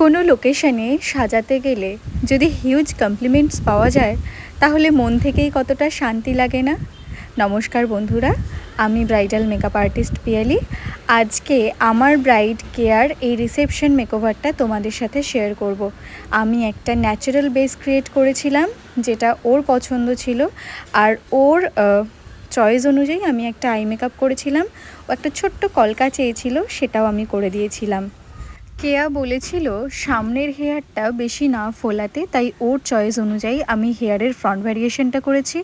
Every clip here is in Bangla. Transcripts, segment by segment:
কোনো লোকেশনে সাজাতে গেলে যদি হিউজ কমপ্লিমেন্টস পাওয়া যায় তাহলে মন থেকেই কতটা শান্তি লাগে না। নমস্কার বন্ধুরা, আমি ব্রাইডাল মেকআপ আর্টিস্ট পিয়ালি। আজকে আমার ব্রাইড কেয়ার এই রিসেপশন মেকওভারটা তোমাদের সাথে শেয়ার করব। আমি একটা ন্যাচারাল বেস ক্রিয়েট করেছিলাম যেটা ওর পছন্দ ছিল, আর ওর চয়েস অনুযায়ী আমি একটা আই মেকআপ করেছিলাম। ও একটা ছোট্ট কলকা চেয়েছিল, সেটাও আমি করে দিয়েছিলাম। কেয়া বলেছিল সামনের হেয়ারটা বেশি না ফোলাতে, তাই ওর চয়েস অনুযায়ী আমি হেয়ারের ফ্রন্ট ভ্যারিয়েশনটা করেছি,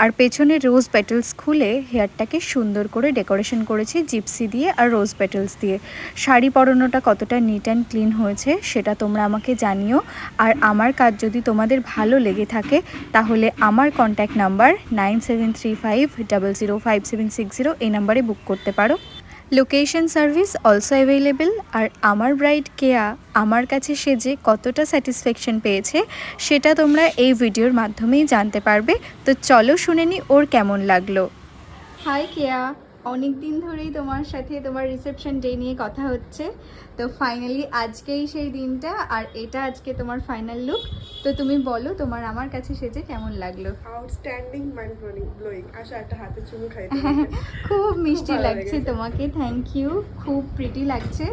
আর পেছনে রোজ পেটালস খুলে হেয়ারটাকে সুন্দর করে ডেকোরেশন করেছি জিপসি দিয়ে আর রোজ পেটালস দিয়ে। শাড়ি পরানোটা কতটা নিট অ্যান্ড ক্লিন হয়েছে সেটা তোমরা আমাকে জানিও। আর আমার কাজ যদি তোমাদের ভালো লেগে থাকে তাহলে আমার কন্ট্যাক্ট নাম্বার 9735005760 এই নাম্বারে বুক করতে পারো। Location service also available. আর আমার ব্রাইড কেয়া আমার কাছে সেজে কতটা স্যাটিসফ্যাকশন পেয়েছে সেটা তোমরা এই ভিডিওর মাধ্যমেই জানতে পারবে। তো চলো শুনে নি ওর কেমন লাগলো। হাই কেয়া, অনেক দিন ধরেই তোমার সাথে তোমার রিসেপশন ডে নিয়ে কথা হচ্ছে। তো ফাইনালি আজকেই সেই দিনটা, আর এটা আজকে তোমার ফাইনাল লুক। তো তুমি বলো তোমার আমার কাছে সেজে কেমন লাগলো। Outstanding, mind blowing. আসো একটা হাতে চুমু খাই। খুব মিষ্টি লাগছে তোমাকে, থ্যাংক ইউ। খুব প্রিটি লাগছে।